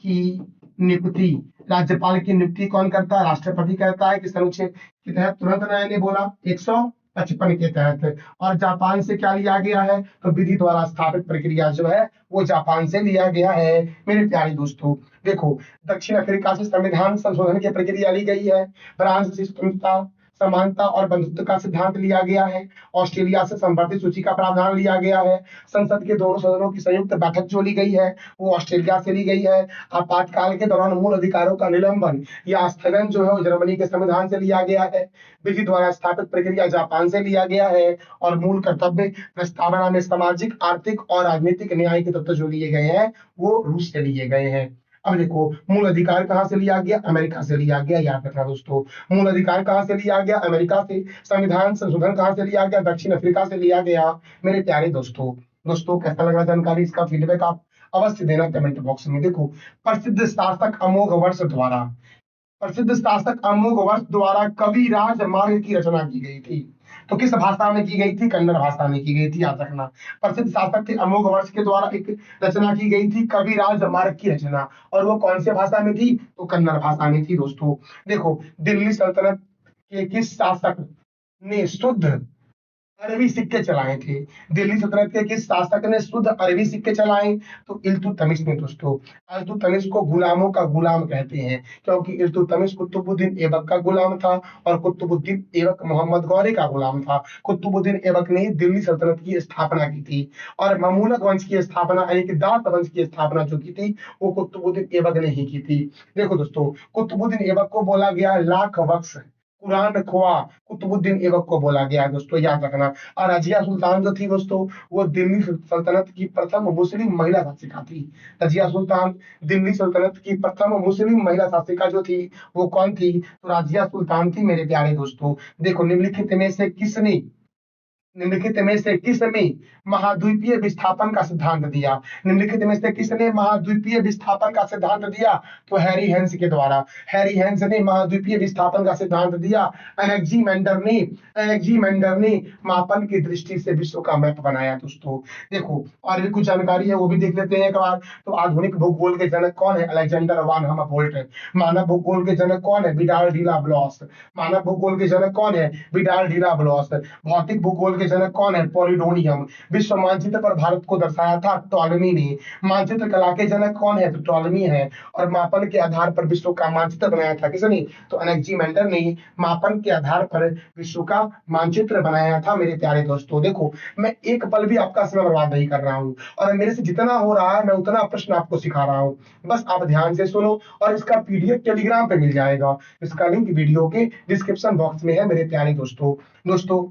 Speaker 1: की नियुक्ति, राज्यपाल की नियुक्ति कौन करता है? राष्ट्रपति करता है। किस अनुच्छेद के तहत? तुरंत मैंने बोला 155 के तहत। और जापान से क्या लिया गया है? तो विधि द्वारा स्थापित प्रक्रिया जो है वो जापान से लिया गया है मेरे प्यारे दोस्तों। देखो, दक्षिण अफ्रीका से संविधान संशोधन की प्रक्रिया ली गई है। फ्रांस से स्वतंत्रता, समानता और बंधुत्व का सिद्धांत लिया गया है। ऑस्ट्रेलिया से संवर्धित सूची का प्रावधान लिया गया है। संसद के दोनों सदनों की संयुक्त बैठक जो ली गई है वो ऑस्ट्रेलिया से ली गई है। आपातकाल के दौरान मूल अधिकारों का निलंबन या स्थगन जो है वो जर्मनी के संविधान से लिया गया है। विधि द्वारा स्थापित प्रक्रिया जापान से लिया गया है। और मूल कर्तव्य प्रस्तावना में सामाजिक, आर्थिक और राजनीतिक न्याय के तत्व जो लिए गए हैं वो रूस से लिए गए हैं। अब देखो, मूल अधिकार कहां से लिया गया? अमेरिका से लिया गया। याद रखना दोस्तों, मूल अधिकार कहां से लिया गया? अमेरिका से। संविधान संशोधन कहां से लिया गया? दक्षिण अफ्रीका से लिया गया मेरे प्यारे दोस्तों। दोस्तों कैसा लगा जानकारी? इसका फीडबैक आप अवश्य देना कमेंट बॉक्स में। देखो, प्रसिद्ध शासक अमोघ वर्ष द्वारा कविराज मार्ग की रचना की गई थी। तो किस भाषा में की गई थी? कन्नड़ भाषा में की गई थी। याद रखना, प्रसिद्ध शासक थे अमोघ वर्ष के द्वारा एक रचना की गई थी, कविराज मार्ग की रचना। और वो कौन से भाषा में थी? तो कन्नड़ भाषा में थी दोस्तों। देखो, दिल्ली सल्तनत के किस शासक ने शुद्ध अरबी सिक्के चलाए थे। दिल्ली सल्तनत के किस शासक ने शुद्ध अरबी सिक्के चलाए? तो इल्तुतमिश ने दोस्तों। इल्तुतमिश को गुलामों का गुलाम कहते हैं, क्योंकि इल्तुतमिश कुतुबुद्दीन ऐबक का गुलाम था और कुतुबुद्दीन ऐबक मोहम्मद गौरी का गुलाम था। कुतुबुद्दीन ऐबक ने ही दिल्ली सल्तनत की स्थापना की थी, और ममलूक वंश की स्थापना यानी कि दास वंश की स्थापना जो की थी वो कुतुबुद्दीन ऐबक ने ही की थी। देखो दोस्तों, कुतुबुद्दीन ऐबक को बोला गया लाख बख्श, कुरान ख्वा कुतुबुद्दीन ऐबक को बोला गया है दोस्तों, याद रखना। और रजिया सुल्तान जो थी दोस्तों, वो दिल्ली सल्तनत की प्रथम मुस्लिम महिला शासिका थी। रजिया सुल्तान दिल्ली सल्तनत की प्रथम मुस्लिम महिला शासिका जो थी वो कौन थी? तो रजिया सुल्तान थी मेरे प्यारे दोस्तों। देखो, निम्नलिखित में से किसने महाद्वीपीय विस्थापन का सिद्धांत दिया? निम्नलिखित में से किसने महाद्वीपीय विस्थापन का सिद्धांत दिया? तो हैरी हेंस के द्वारा। हैरी हेंस ने महाद्वीपीय विस्थापन का सिद्धांत दिया। एनेक्जीमेंडर ने मापन की दृष्टि से विश्व का मैप बनाया दोस्तों। देखो, और भी कुछ जानकारी है वो भी देख लेते हैं एक बार। तो आधुनिक भूगोल के जनक कौन है? अलेक्जेंडर वान हमबोल्ट। मानव भूगोल के जनक कौन है? विडाल डीला ब्लॉस। मानव भूगोल के जनक कौन है? विडाल डीला ब्लॉस। भौतिक भूगोल के जनक कौन है? पॉलिडोनियम। विश्व मानचित्र पर भारत को दर्शाया था टॉलमी ने। मानचित्र कला के जनक कौन है? तो टॉलमी है। और मापन के आधार पर विश्व का मानचित्र बनाया था किसने? तो एनेक्जीमेंडर ने मापन के आधार पर विश्व का मानचित्र बनाया था मेरे प्यारे दोस्तों। देखो, मैं एक पल भी आपका समय बर्बाद नहीं कर रहा हूँ, और मेरे से जितना हो रहा है मैं उतना प्रश्न आपको सिखा रहा हूँ। बस आप ध्यान से सुनो, और इसका पीडीएफ टेलीग्राम पे मिल जाएगा। इसका लिंक वीडियो के डिस्क्रिप्शन बॉक्स में है मेरे प्यारे दोस्तों। दोस्तों,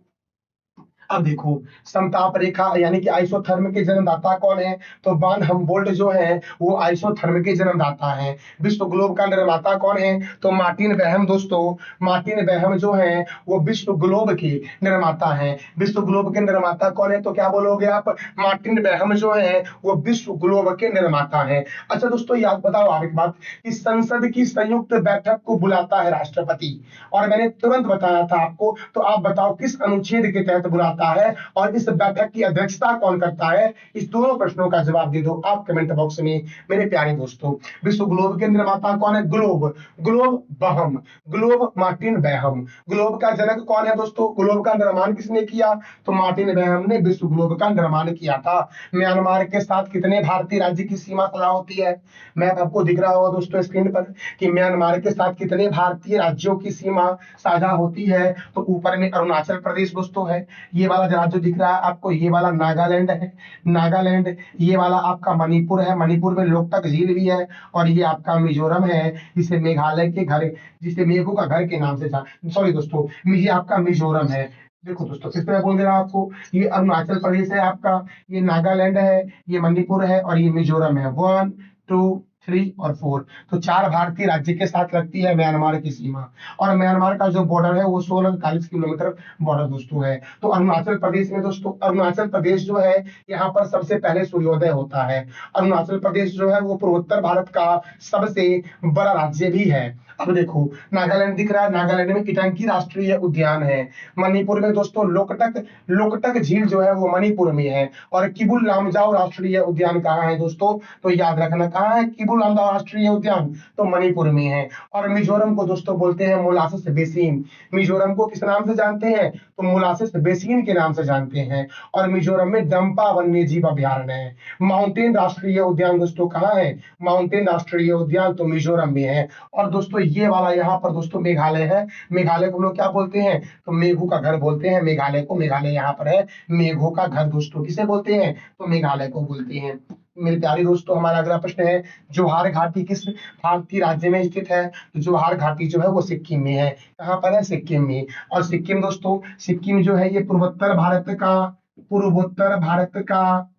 Speaker 1: अब देखो, समताप रेखा यानी कि आइसोथर्म के जन्मदाता कौन है? तो वान हम्बोल्ट जो है वो आइसोथर्म के जन्मदाता है। विश्व ग्लोब का निर्माता कौन है? तो मार्टिन बेहम दोस्तों। मार्टिन बेहम जो है वो विश्व ग्लोब के निर्माता है। विश्व ग्लोब के निर्माता कौन है? तो क्या बोलोगे आप? मार्टिन बेहम जो है वो विश्व ग्लोब के निर्माता है। अच्छा दोस्तों, याद बताओ आप एक बात, कि संसद की संयुक्त बैठक को बुलाता है राष्ट्रपति, और मैंने तुरंत बताया था आपको। तो आप बताओ किस अनुच्छेद के तहत बुलाता है, और इस बैठक की अध्यक्षता कौन करता है? इस दोनों प्रश्नों का जवाब दे दो आप कमेंट बॉक्स में मेरे प्यारे दोस्तों। विश्व ग्लोब के निर्माता कौन है? ग्लोब ग्लोब बहम, ग्लोब मार्टिन बेहम। ग्लोब का जनक कौन है दोस्तों? ग्लोब का निर्माण किसने किया? तो मार्टिन बेहम ने विश्व ग्लोब का निर्माण किया था। म्यांमार के साथ कितने भारतीय राज्य की सीमा तय होती है? मैप आपको दिख रहा होगा दोस्तों स्क्रीन पर, कि म्यांमार के साथ कितने भारतीय राज्यों की सीमा साझा होती है? तो ऊपर में अरुणाचल प्रदेश दोस्तों है, ये वाला जहाज जो दिख रहा है आपको, ये वाला नागालैंड है, नागालैंड। ये वाला आपका मणिपुर है, मणिपुर में लोकटक झील भी है। और ये आपका मिजोरम है, जिसे मेघालय के घर, जिसे मेघों का घर के नाम से जान, सॉरी दोस्तों, ये आपका मिजोरम है। देखो दोस्तों, फिर से मैं बोल दे रहा हूं आपको, ये अरुणाचल प्रदेश है आपका, ये नागालैंड है, ये मणिपुर है, और ये मिजोरम है। 1 2 3 और 4, तो 4 भारतीय राज्य के साथ लगती है म्यांमार की सीमा। और म्यांमार का जो बॉर्डर है वो 1640 किलोमीटर बॉर्डर दोस्तों है। तो अरुणाचल प्रदेश में दोस्तों, अरुणाचल प्रदेश जो है यहाँ पर सबसे पहले सूर्योदय होता है। अरुणाचल प्रदेश जो है वो पूर्वोत्तर भारत का सबसे बड़ा राज्य भी है। अब देखो, नागालैंड दिख रहा है, नागालैंड में इटंकी राष्ट्रीय उद्यान है। मणिपुर में दोस्तों लोकटक, लोकटक झील जो है वो मणिपुर में है। और किबुल लामजाओ राष्ट्रीय उद्यान कहाँ है दोस्तों? तो याद रखना, कहाँ है किबुल लामजाओ राष्ट्रीय उद्यान? तो मणिपुर में है। और मिजोरम को दोस्तों बोलते हैं मोलासिस बेसिन। मिजोरम को किस नाम से जानते हैं? तो मोलासिस बेसिन के नाम से जानते हैं। और मिजोरम में डंपा वन्य जीव अभयारण्य है। माउंटेन राष्ट्रीय उद्यान दोस्तों कहाँ है? माउंटेन राष्ट्रीय उद्यान तो मिजोरम में है। और दोस्तों, ये वाला यहाँ पर दोस्तों मेघालय है। मेघालय को हम लोग क्या बोलते हैं? तो मेघों का घर बोलते हैं मेघालय को। मेघालय यहाँ पर है, मेघों का घर दोस्तों किसे बोलते हैं? तो मेघालय को बोलते हैं। मेरे प्यारे दोस्तों, हमारा अगला प्रश्न है, जोहार घाटी किस भारतीय राज्य में स्थित है? तो जोहार घाटी जो है वो सिक्किम में है। कहाँ पर है? सिक्किम में। और सिक्किम दोस्तों, सिक्किम जो है ये पूर्वोत्तर भारत का, पूर्वोत्तर भारत का,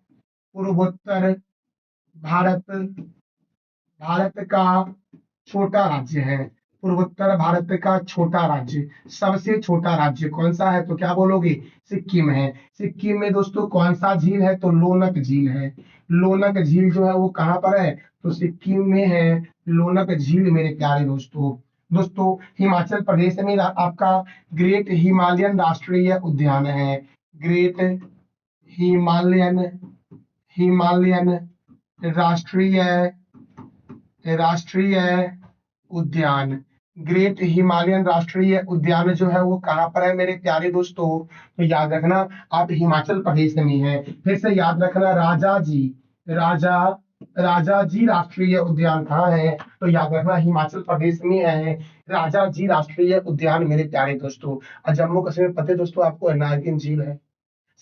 Speaker 1: पूर्वोत्तर भारत, भारत का छोटा राज्य है। पूर्वोत्तर भारत का छोटा राज्य, सबसे छोटा राज्य कौन सा है? तो क्या बोलोगे? सिक्किम है। सिक्किम में दोस्तों कौन सा झील है? तो लोनक झील है। लोनक झील जो है वो कहाँ पर है? तो सिक्किम में है लोनक झील मेरे प्यारे दोस्तों। दोस्तों, हिमाचल प्रदेश में आपका ग्रेट हिमालयन राष्ट्रीय उद्यान है। ग्रेट हिमालयन, हिमालयन राष्ट्रीय, राष्ट्रीय उद्यान, ग्रेट हिमालयन राष्ट्रीय उद्यान जो है वो कहाँ पर है मेरे प्यारे दोस्तों? तो याद रखना, आप हिमाचल प्रदेश में है। फिर से याद रखना, राजा राजा जी राष्ट्रीय उद्यान कहाँ है? तो याद रखना, हिमाचल प्रदेश में है राजा जी राष्ट्रीय उद्यान मेरे प्यारे दोस्तों। और जम्मू कश्मीर पता है दोस्तों आपको, नागिन झील है,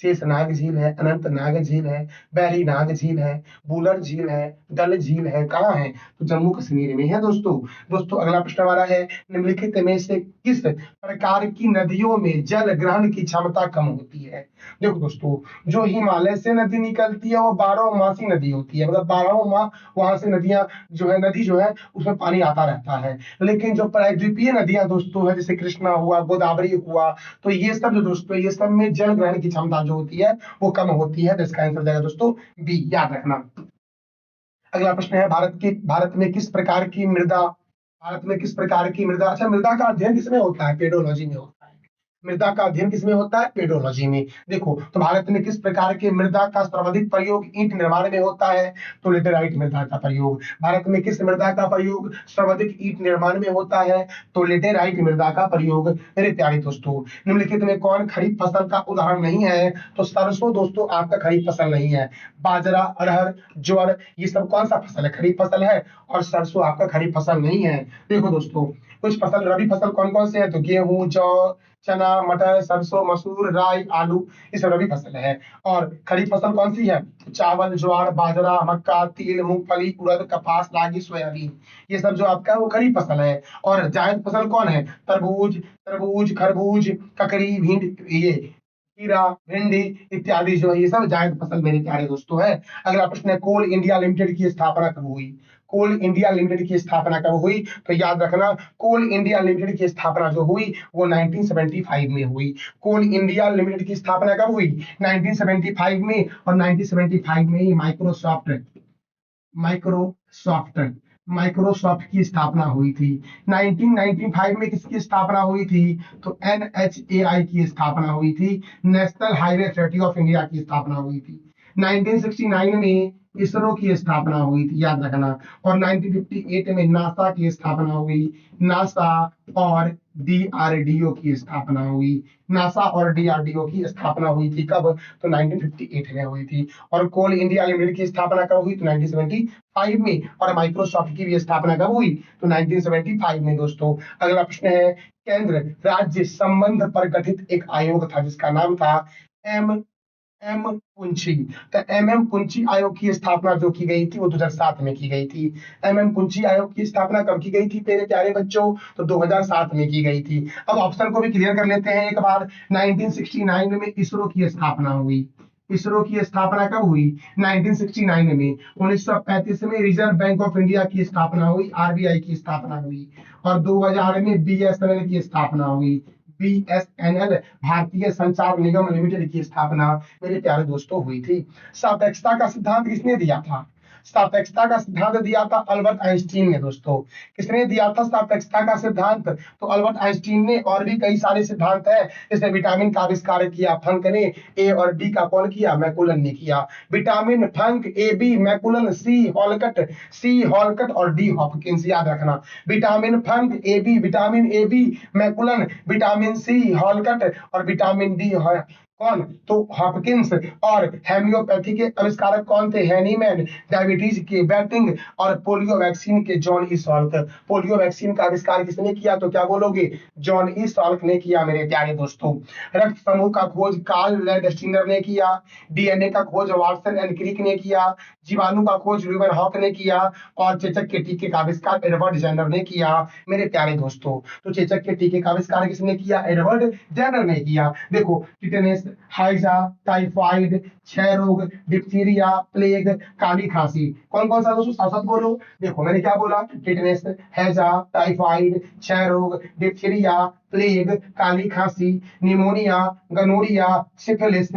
Speaker 1: शेषनाग झील है, अनंतनाग झील है, बैरी नाग झील है, बुलर झील है, डल झील है, कहाँ है? तो जम्मू कश्मीर में है दोस्तों। दोस्तों अगला प्रश्न हमारा है, निम्नलिखित में से किस प्रकार की नदियों में जल ग्रहण की क्षमता कम होती है? देखो दोस्तों, जो हिमालय से नदी निकलती है वो 12मासी नदी होती है, मतलब 12 माह वहां से नदियां जो है, नदी जो है उसमें पानी आता रहता है। लेकिन जो प्रायद्वीपीय नदियां दोस्तों है, जैसे कृष्णा हुआ, गोदावरी हुआ, तो ये सब जो दोस्तों, ये सब में जल ग्रहण की क्षमता जो होती है वो कम होती है। तो इसका आंसर हो जाएगा दोस्तों बी, याद रखना। अगला प्रश्न है, भारत में किस प्रकार की मृदा, अच्छा मृदा का अध्ययन किसमें होता है? पेडोलॉजी में होता है। मृदा का अध्ययन किसमें होता है? पेडोलॉजी में। देखो, तो भारत में किस प्रकार के मृदा का सर्वाधिक प्रयोग ईंट निर्माण में होता है? तो लेटेराइट मृदा का प्रयोग। भारत में किस मृदा का प्रयोग सर्वाधिक ईंट निर्माण में होता है? तो लेटेराइट मृदा का प्रयोग मेरे प्यारे दोस्तों। निम्नलिखित में कौन खरीफ फसल का उदाहरण नहीं है? तो सरसों दोस्तों आपका खरीफ फसल नहीं है। बाजरा, अरहर, ज्वार, ये सब कौन सा फसल है? खरीफ फसल है। और सरसों आपका खरीफ फसल नहीं है। देखो दोस्तों, कुछ फसल रबी फसल कौन कौन से हैं? तो गेहूं, जौ, चना, मटर, सरसों, मसूर, राई, आलू, ये सब रबी फसल है। और खरीफ फसल कौन सी है? चावल, ज्वार, बाजरा, मक्का, तिल, मूंगफली, उड़द, कपास, रागी, सोयाबीन, ये सब जो आपका है वो खरीफ फसल है। और जायद फसल कौन है? तरबूज, खरबूज, ककड़ी, भिंड, ये खीरा, भिंडी इत्यादि जो है, ये सब जायद फसल मेरे प्यारे दोस्तों है। अगला प्रश्न है, कोल इंडिया लिमिटेड की स्थापना कब हुई? कोल इंडिया लिमिटेड की स्थापना कब हुई? तो याद रखना, कोल इंडिया लिमिटेड की स्थापना जो हुई वो 1975 में हुई। कोल इंडिया लिमिटेड की स्थापना कब हुई? 1975 में। और 1975 में ही माइक्रोसॉफ्ट माइक्रोसॉफ्ट की स्थापना हुई थी। 1995 में किसकी स्थापना हुई थी? तो NHAI की स्थापना हुई थी। National highway authority of India की स्थापना हुई थी। 1969 में इसरो की स्थापना हुई थी, याद रखना। और 1958 में नासा की स्थापना हुई। नासा और DRDO की स्थापना हुई। नासा और DRDO की स्थापना हुई थी कब? तो 1958 में हुई थी। और कोल इंडिया लिमिटेड की स्थापना कब हुई? तो 1975 में। और माइक्रोसॉफ्ट की भी स्थापना कब हुई? तो 1975 में दोस्तों। अगला प्रश्न है, केंद्र राज्य संबंध पर गठित एक आयोग था जिसका नाम था एम एम पुंछी। तो MM पुंछी आयोग की स्थापना जो की गई थी वो 2007 में की गई थी। MM पुंछी आयोग की स्थापना कब की गई थी मेरे प्यारे बच्चों? तो 2007 में की गई थी। अब ऑप्शन को भी क्लियर कर लेते हैं एक बार। 1969 में इसरो की स्थापना हुई। इसरो की स्थापना कब हुई? 1969 में। 1935 में रिजर्व बैंक ऑफ इंडिया की स्थापना हुई, RBI की स्थापना हुई। और 2000 में BSNL की स्थापना हुई। BSNL भारतीय संचार निगम लिमिटेड की स्थापना मेरे प्यारे दोस्तों हुई थी। सापेक्षता का सिद्धांत किसने दिया था? सापेक्षता का सिद्धांत दिया था अल्बर्ट आइंस्टीन ने दोस्तों। किसने दिया था सापेक्षता का सिद्धांत? तो अल्बर्ट आइंस्टीन ने। और भी कई सारे सिद्धांत है, जैसे विटामिन का आविष्कार किया फंक ने। ए और डी का कौन किया? मैकुलन ने किया। विटामिन, फंक, AB मैकुलन, सी हॉलकट और डी हॉपकिंस, याद रखना। विटामिन, फंक, विटामिन AB मैकुलन, विटामिन C हॉलकट और विटामिन D कौन? तो हॉपकिंस। और हेम्योपैथी के आविष्कारक कौन थे? हैनीमैन। डायबिटीज के बैटिंग। और पोलियो वैक्सीन के John E Salk. Polio vaccine का आविष्कार किसने किया? तो क्या बोलोगे? जॉन ई सॉल्क ने किया मेरे प्यारे दोस्तों। रक्त समूह का खोज कार्ल लैंडस्टीनर ने किया। DNA का खोज वाटसन एंड क्रिक ने किया। जीवाणु का खोज रूबेन हॉक ने किया। और चेचक के टीके का आविष्कार एडवर्ड जेनर ने किया मेरे प्यारे दोस्तों। तो चेचक के टीके का आविष्कार किसने किया? एडवर्ड जेनर ने किया। देखो, टिटेनस, हाइजा, टाइफाइड, क्षय रोग, डिप्थीरिया, प्लेग, काली खांसी, कौन कौन सा दोस्तों? साथ साथ बोलो। देखो मैंने क्या बोला? टिटेनस, हैजा, टाइफाइड, क्षय रोग, डिप्थीरिया, प्लेग, काली खांसी, निमोनिया, गनोरिया, सिफिलिस,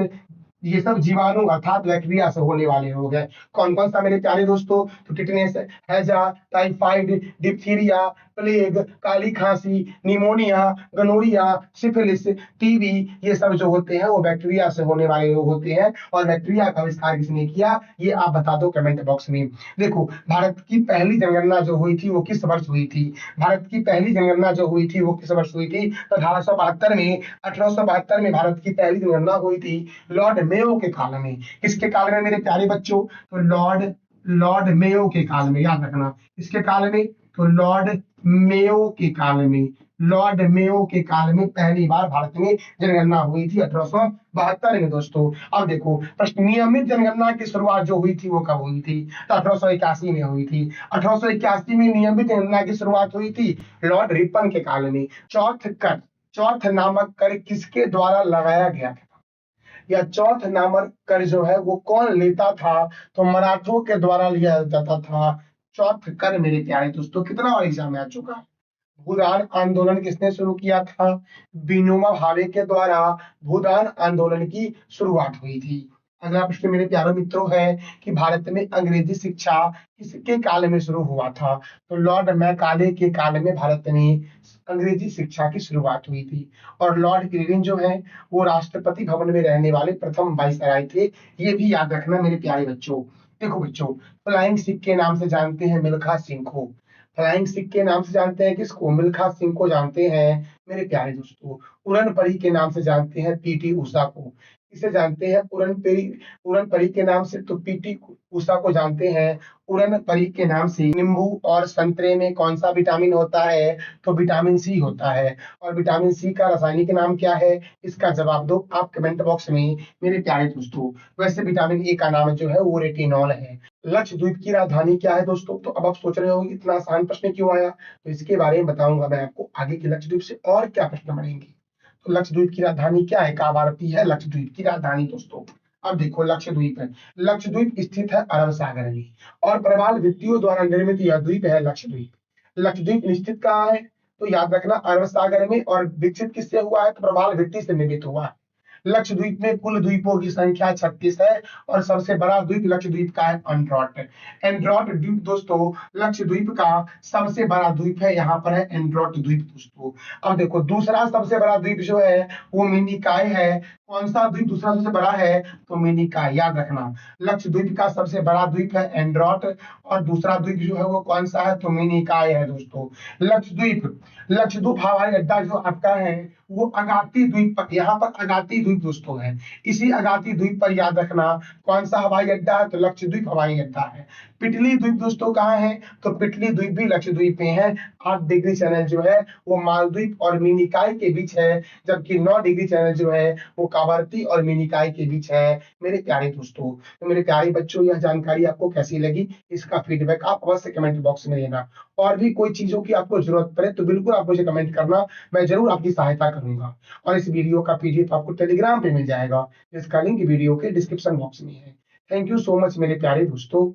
Speaker 1: ये सब जीवाणु अर्थात बैक्टीरिया से होने वाले रोग है। कौन कौन सा मेरे प्यारे दोस्तों? तो टिटनेस, हैजा, टाइफाइड, डिप्थीरिया, प्लेग, काली खांसी, निमोनिया, गनोरिया, सिफिलिस, टीबी, ये सब जो होते हैं वो बैक्टीरिया से होने वाले रोग होते हैं। और बैक्टीरिया का आविष्कार किसने किया, ये आप बता दो कमेंट बॉक्स में। देखो, भारत की पहली जनगणना जो हुई थी वो किस वर्ष हुई थी? भारत की पहली जनगणना जो हुई थी वो किस वर्ष हुई थी? तो 1872 में, 1872 में भारत की पहली जनगणना हुई थी लॉर्ड मेयो के काल में। किसके काल में मेरे प्यारे बच्चों? तो लॉर्ड लॉर्ड मेयो के काल में, याद रखना। किसके काल में? तो लॉर्ड मेयो के काल में। लॉर्ड मेयो के काल में पहली बार भारत में जनगणना हुई थी 1872 में दोस्तों। अब देखो प्रश्न, नियमित जनगणना की शुरुआत जो हुई थी वो कब हुई थी? तो 1881 में हुई थी। 1881 में नियमित जनगणना की शुरुआत हुई थी लॉर्ड रिपन के काल में। चौथ नामक कर किसके द्वारा लगाया गया था? या चौथ नामक कर जो है वो कौन लेता था? तो मराठों के द्वारा लिया जाता था चौथ कर मेरे प्यारे दोस्तों। कितना बार एग्जाम में आ चुका है। भूदान आंदोलन किसने शुरू किया था? विनोबा भावे के द्वारा भूदान आंदोलन की शुरुआत हुई थी। अगला प्रश्न मेरे प्यारे मित्रों है कि भारत में अंग्रेजी शिक्षा किसके काल में शुरू हुआ था? तो लॉर्ड मैकाले के काल में भारत में अंग्रेजी शिक्षा की शुरुआत हुई थी। और लॉर्ड इरविन जो है वो राष्ट्रपति भवन में रहने वाले प्रथम वाइसराय थे। ये भी याद रखना मेरे प्यारे बच्चों। देखो बच्चों, फ्लाइंग सिख के नाम से जानते हैं मिल्खा सिंह को। फ्लाइंग सिख के नाम से जानते हैं किसको? मिल्खा सिंह को जानते हैं मेरे प्यारे दोस्तों। उड़न परी के नाम से जानते हैं पीटी उषा को। किसे जानते हैं? उड़न परी के नाम से तो पीटी उषा को जानते हैं उड़न परी के नाम से। नींबू और संतरे में कौन सा विटामिन होता है? तो विटामिन सी होता है। और विटामिन सी का रासायनिक नाम क्या है? इसका जवाब दो आप कमेंट बॉक्स में मेरे प्यारे दोस्तों। वैसे विटामिन ए का नाम जो है वो रेटिनॉल है। लक्षद्वीप की राजधानी क्या है दोस्तों? तो अब आप सोच रहे होंगे इतना आसान प्रश्न क्यों आया, तो इसके बारे में बताऊंगा मैं आपको आगे की लक्षद्वीप से और क्या प्रश्न बनेंगे। तो लक्षद्वीप की राजधानी क्या है? कावारती है लक्षद्वीप की राजधानी दोस्तों। अब देखो लक्षद्वीप है, लक्षद्वीप स्थित है अरब सागर में और प्रवाल भित्तियों द्वारा निर्मित यह द्वीप है लक्षद्वीप। लक्षद्वीप स्थित कहाँ है? तो याद रखना अरब सागर में। और विकसित किससे हुआ है? तो प्रवाल भित्ति से निर्मित हुआ है। लक्षद्वीप में कुल द्वीपों की संख्या 36 है और सबसे बड़ा द्वीप लक्षद्वीप का है एंड्रोट। एंड्रोट द्वीप दोस्तों लक्षद्वीप का सबसे बड़ा द्वीप है, यहाँ पर है एंड्रोट द्वीप दोस्तों। अब देखो दूसरा सबसे बड़ा द्वीप जो है वो मिनिकॉय है। कौन सा द्वीप दूसरा सबसे बड़ा है? तो मिनिकॉय, याद रखना। लक्षद्वीप का सबसे बड़ा द्वीप है एंड्रोट और दूसरा द्वीप जो है वो कौन सा है? तो मिनिकॉय है दोस्तों। लक्षद्वीप हवाई अड्डा जो आपका है वो अगाती द्वीप पर, यहाँ पर अगाती द्वीप दोस्तों है। इसी अगाती द्वीप पर याद रखना कौन सा हवाई अड्डा है? तो लक्षद्वीप हवाई अड्डा है। पिटली द्वीप दोस्तों कहाँ है? तो पिटली द्वीप भी लक्षद्वीप में है। 8 डिग्री चैनल जो है वो मालद्वीप और मिनिकॉय के बीच है, जबकि 9 डिग्री चैनल जो है वो कावरती और मिनिकॉय के बीच है मेरे प्यारे दोस्तों। तो मेरे प्यारे बच्चों, यह जानकारी आपको कैसी लगी इसका फीडबैक आप अवश्य कमेंट बॉक्स में देना। और भी कोई चीजों की आपको जरूरत पड़े तो बिल्कुल आप मुझे कमेंट करना, मैं जरूर आपकी सहायता करूंगा। और इस वीडियो का पीडीएफ आपको टेलीग्राम पे मिल जाएगा, जिसका लिंक वीडियो के डिस्क्रिप्शन बॉक्स में है। थैंक यू सो मच मेरे प्यारे दोस्तों।